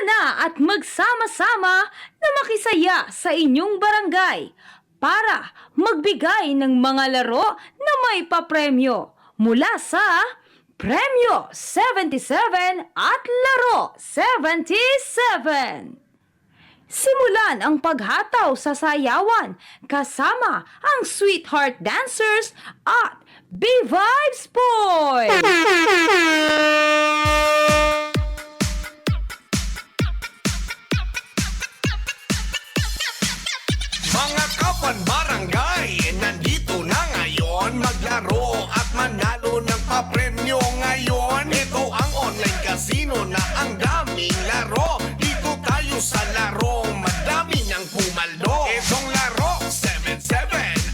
na at magsama-sama na makisaya sa inyong barangay para magbigay ng mga laro na may papremyo mula sa Premyo 77 at Laro 77. Simulan ang paghataw sa sayawan kasama ang Sweetheart Dancers at B-Vibes Boys! Mga kapan barangay, nandito na ngayon maglaro at manalo ng papremyo ngayon. Ito ang online casino na ang daming laro. Dito tayo sa laro, madami nang pumaldo. Itong laro, 77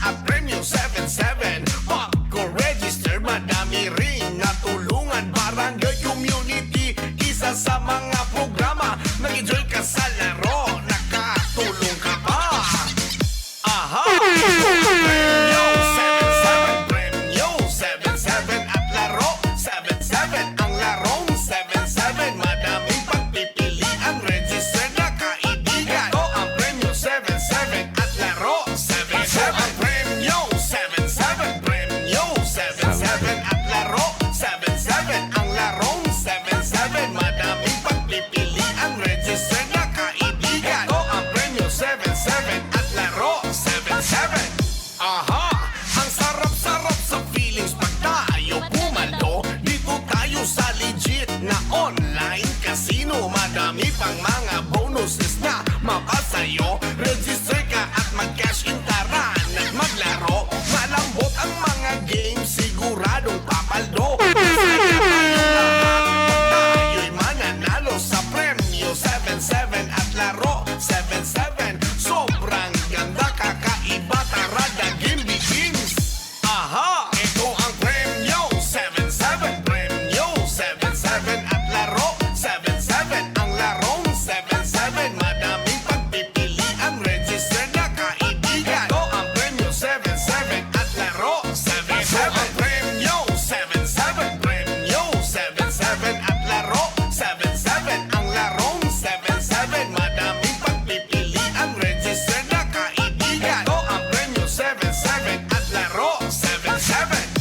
at premyo 77. Pag register, madami rin natulungan. Barangay community, isa sa mga programa. Mag-enjoy ka sa laro, nakatulong ka pa. Aha! Premyo 77, Premyo 77 at Laro 77. Ang larong 77, madaming pagpipilian. Register na kaibigan. Ito ang Premyo 77 at Laro 77. Premyo 77, Premyo 77 at Laro 77. Ang larong 77, madaming pagpipilian. Register na kaibigan. Ito ang Premyo 77 at Laro 77. Aha! Ang sarap-sarap sa feelings pag tayo pumaldo. Dito tayo sa legit na online casino. Madami pang mga bonuses na mapasayo. Register ka at mag-cash in taran at maglaro. Malambot ang mga games, siguradong papaldo. Masaya tayo lahat pag tayo'y mananalo sa Premyo 77 at Laro 77. Sobrang ganda, kakaiba, tara the game begins. Aha! Ito ang Premyo 77, Premyo 77 at Laro 77. Ang larong 77, madaming pagpipilian. Register na kaibigan. Ito ang Premyo 77 at Laro 77. Premyo 77, Premyo 77 at Laro 77. Ang larong 77, madaming pagpipilian. Register na kaibigan. Ito ang Premyo 77 at Laro 77.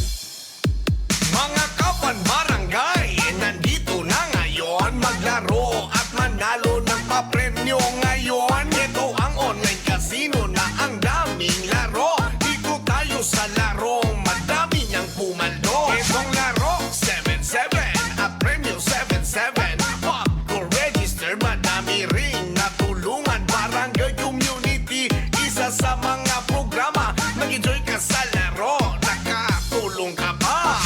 Mga kapan barangay, nandito na ngayon maglaro at manalo ng papremyo ngayon. Ito ang online casino na ang daming laro. Dito tayo sa laro, madami niyang pumaldo. Itong laro, 77 at premyo 77. Pag register, madami ring natulungan. Barangay community, isa sa mga programa. Mag-enjoy ka sa laro, nakatulong ka pa.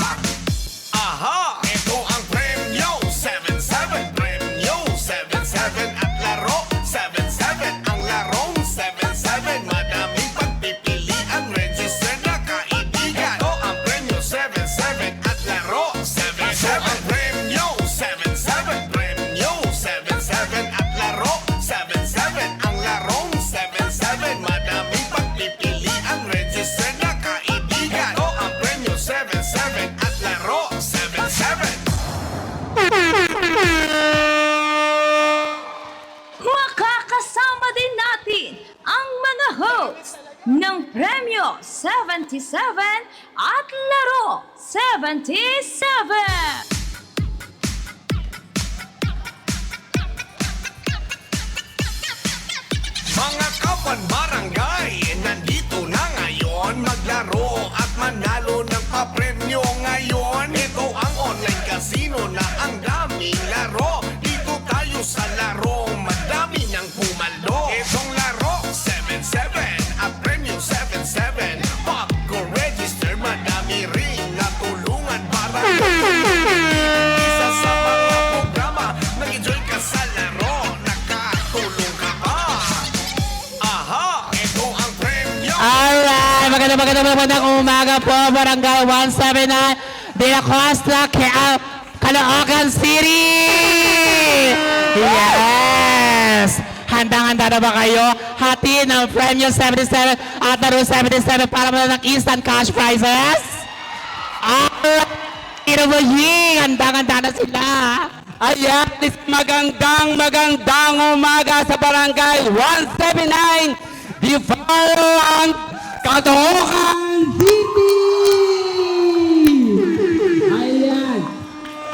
Aha! Ito ang Premyo 77, Premyo 77 at Laro 77. Ang larong 77, madaming pagpipilian. Register na kaibigan. Ito ang Premyo 77 at Laro 77. Premyo 77, Premyo 77 at Laro 77. Ang larong 77, madaming pagpipilian. Register na kaibigan. Ito ang Premyo 77 at Laro 77. Makakasama din natin ang mga hosts ng Premyo 77 at Laro 77. Mga kapan barangay, nandito na ngayon maglaro at manalo ng papremyo ngayon. Ito ang online casino na ang daming laro. Dito tayo sa laro, madami nang pumaldo. Itong laro, 77 at premyo 77. Pag register, madami ring natulungan. Barangay isa sa mga programa. Nag-enjoy ka sa laro, nakatulong ka pa. Aha! Ito ang premyo. Alright, magandang umaga po, Barangay 179 de la Costa, Caloocan City! Yes! Handang-handa na ba kayo? Hati ng Premyo 77 at Laro 77 para muna ng instant cash prizes? Alright! Handang-handa na sila! Ayan, magandang umaga sa Barangay 179, Divaro ang Caloocan City! Ayan.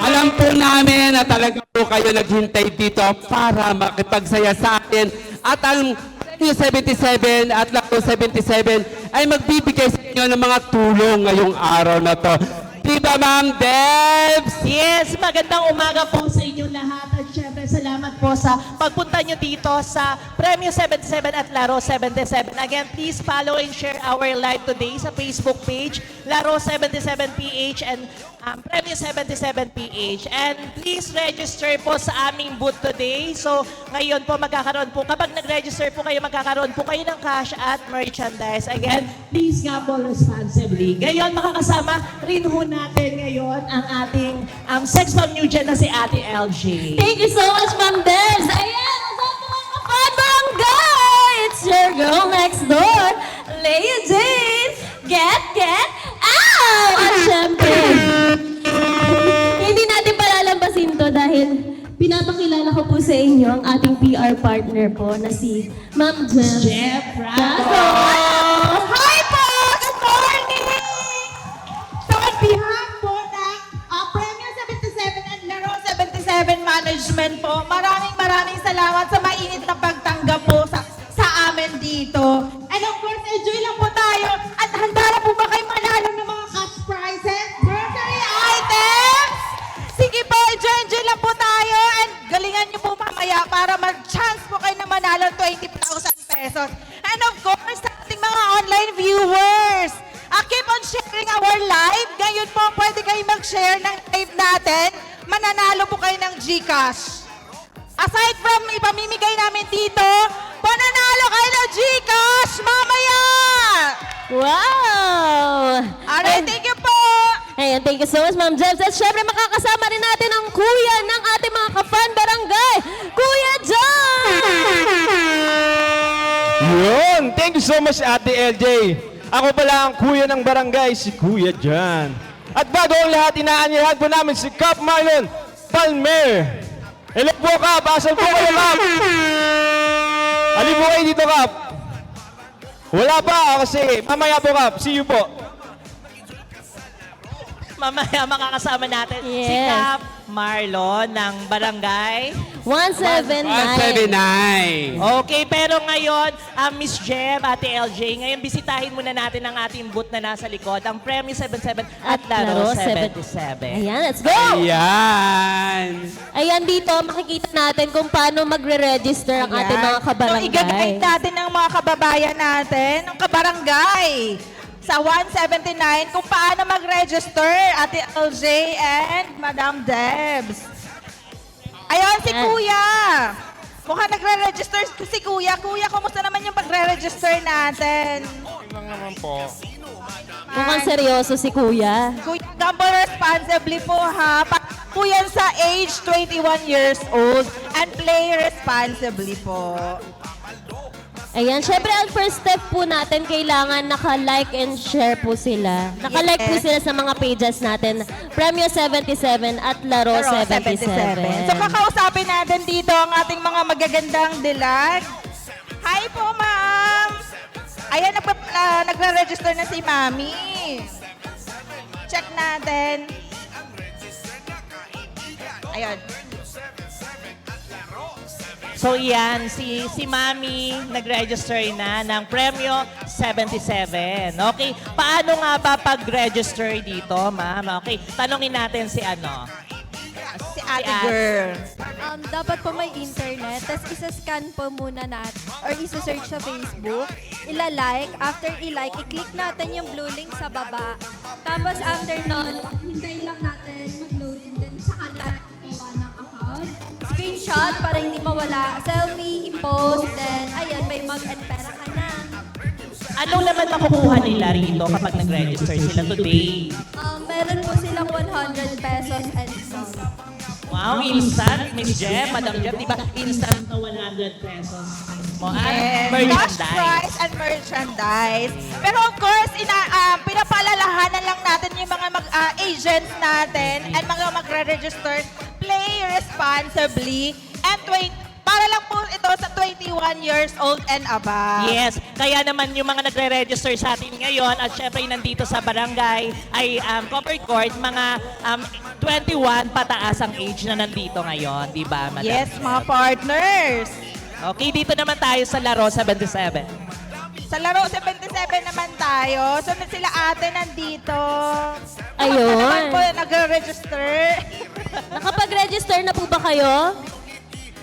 Alam po namin na talaga po kayo naghintay dito para makipagsaya sa atin at ang Premio 77 at Laro 77 ay magbibigay sa inyo ng mga tulong ngayong araw na to. Diba, Ma'am Debs? Yes, magandang umaga po sa inyong lahat at syempre salamat po sa pagpunta nyo dito sa Premio 77 at Laro 77. Again, please follow and share our live today sa Facebook page, Laro 77PH and Premio 77PH. And please register po sa aming booth today. So ngayon po magkakaroon po, kapag nag-register po kayo, magkakaroon po kayo ng cash at merchandise. Again, please gamble responsibly. Ngayon makakasama rin ho natin ngayon ang ating sex bomb new gen na si Ate LG. Thank you so much, Ma'am Debs. Ayan, ang mga kabarangay! It's your girl next door, Leia Jane. Get out! At syempre, hindi natin palalampasin to dahil pinapakilala ko po sa inyo ang ating PR partner po na si Ma'am Jeff Prado. Hi po! Good morning! So on behalf po ng Premio 77 and Laro 77 Management po, maraming salamat sa mainit na pagtanggap po sa amin dito. And of course, enjoy lang po tayo. At handa na po ba kayo manalo ng mga cash prizes? Grocery items? Sige po, enjoy lang po tayo. And galingan niyo po mamaya para mag-chance po kayo na manalo ng 20,000 pesos. And of course, sa ating mga online viewers, keep on sharing our live. Ngayon po, pwede kayo mag-share ng live natin. Mananalo po kayo ng GCash. Aside from ipamimigay namin dito, mananalo kayo ng GCash mamaya! Wow! Alright, thank you po! Ayan, thank you so much, Ma'am Jebs. At syempre, makakasama rin natin ang kuya ng ating mga ka-fan barangay, Kuya John! Yun! Thank you so much, Ate LJ. Ako pala ang kuya ng barangay, si Kuya Jan. At bago ang lahat, inaanyahan po namin si Cap Marlon Palmer. Hello po, Cap. Asan po kayo, Cap? Halip po kayo dito, Cap. Wala pa, kasi mamaya po, Cap. See you po. Mamaya makakasama natin si Yes. Cap Marlon ng Barangay. 179. 179. Okay, pero ngayon, Miss Jem, Ate LJ, ngayon bisitahin muna natin ang ating booth na nasa likod, ang Premio 77 at Laro 77. Ayan, let's go! Ayan. Ayan, dito makikita natin kung paano magre-register ang ating mga So, kabarangay. i-guide natin ng mga kababayan natin, ng kabarangay, sa 179 kung paano mag-register, Ate LJ and Madam Debs. Ayun, si Ayan. Kuya. Mukhang nagre-register si Kuya. Kuya, kumusta naman yung pag-register natin? Mukhang seryoso si Kuya. Kuya, gamble responsibly po ha. Kuya sa age 21 years old and play responsibly po. Ayan, syempre ang first step po natin, kailangan naka-like and share po sila. Naka-like po Yes. sila sa mga pages natin, Premio 77 at Laro 77. So kakausapin natin dito ang ating mga magagandang dilag. Hi po, ma'am. Ayan, nagre-register na si Mami. Check natin. Ayun. So yan, si Mami nag-register na ng Premio 77. Okay, paano nga ba pag-register dito, ma'am? Okay, tanongin natin si Si ate Ate. girl. Dapat po may internet, tapos isa-scan po muna natin or isa-search sa Facebook, ila-like, after i-like, i-click natin yung blue link sa baba. Tapos after nun, hintayin lang natin mag-load and then saka natin gawa ng account. Screenshot para hindi mawala. Selfie, i-post, then ayun, may mag and pera ka na. Anong naman makukuha nila rito kapag nag-register sila today? Meron po silang 100 pesos and some. Wow, instant, Miss Jem, Madam Jem, di ba? Instant na 100 pesos. Mo, Yes, cash merchandise. prize and merchandise. Pero of course, pinapaalalahanan lang natin yung mga agents natin and mga magre-register. play responsibly, and para lang po ito sa 21 years old and above. Yes, kaya naman yung mga nagre-register sa atin ngayon at syempre nandito sa barangay ay covered court, mga 21 pataas ang age na nandito ngayon, di ba, madam? Yes, mga partners. Okay, dito naman tayo sa Laro 77. Sa laro 77 naman tayo. So, sila ate nandito. Ayun. Baka naman po nagre-register. Nakapag-register na po ba kayo?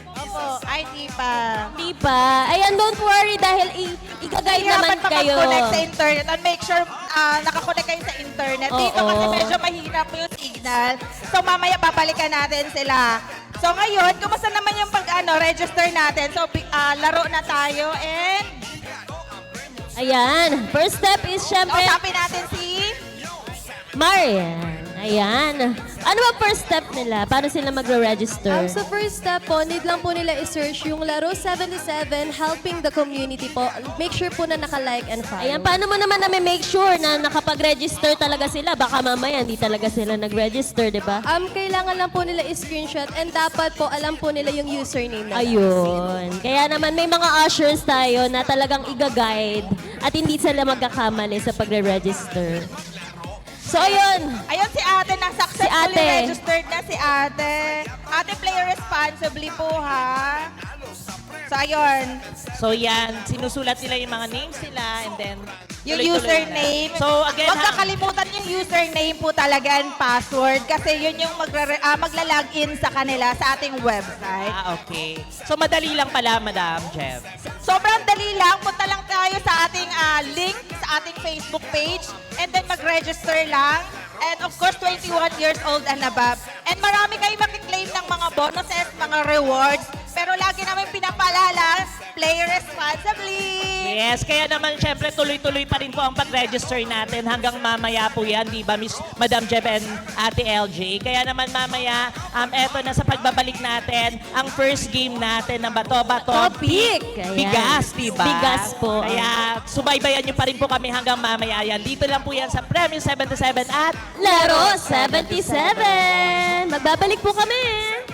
Opo, ay di pa. Di pa. Ayan, don't worry dahil i-guide naman pa kayo. mag-connect sa internet and make sure nakakonect kayo sa internet. Dito Oo. kasi medyo mahirap yung signal. So mamaya babalikan natin sila. So ngayon, kumusta naman yung register natin? So laro na tayo and Ayan. First step is syempre, kausapin natin si Marian. Ayan. Ano ba first step nila? Paano sila magre-register? Sa first step po, need lang po nila i-search yung Laro 77, helping the community po. Make sure po na naka-like and follow. Ayan, paano mo naman make sure na nakapag-register talaga sila? Baka mamaya hindi talaga sila nag-register, di ba? Kailangan lang po nila i-screenshot and dapat po alam po nila yung username nila. Ayun. Kaya naman may mga ushers tayo na talagang i-guide at hindi sila magkakamali sa pagre-register. So, ayun. Ayun si ate, na successfully Si ate. registered na si ate. Ate, play responsibly po ha. So ayun, So yan, sinusulat nila yung mga names nila and then yung tuloy-tuloy username. na. So again, Huwag kakalimutan yung username po talaga and password kasi yun yung magla-login sa kanila sa ating website. Okay. So madali lang pala, Madam Jeff. Sobrang dali lang. Punta lang tayo sa ating link sa ating Facebook page and then mag-register lang. And of course, 21 years old and above. And marami kayong makiklaim ng mga bonuses, mga rewards. Pero lagi namin pinapaalala, play responsibly. Yes, kaya naman syempre tuloy-tuloy pa rin po ang pag-register natin hanggang mamaya po yan, di ba, Miss Madam Jeff and Ate LJ? Kaya naman mamaya, eto na sa pagbabalik natin, ang first game natin na bato-bato, Topic. Ayan. bigas, di ba? Bigas po. Kaya subaybayan niyo pa rin po kami hanggang mamaya yan. Dito lang po yan sa Premium 77 at Laro 77. Magbabalik po kami.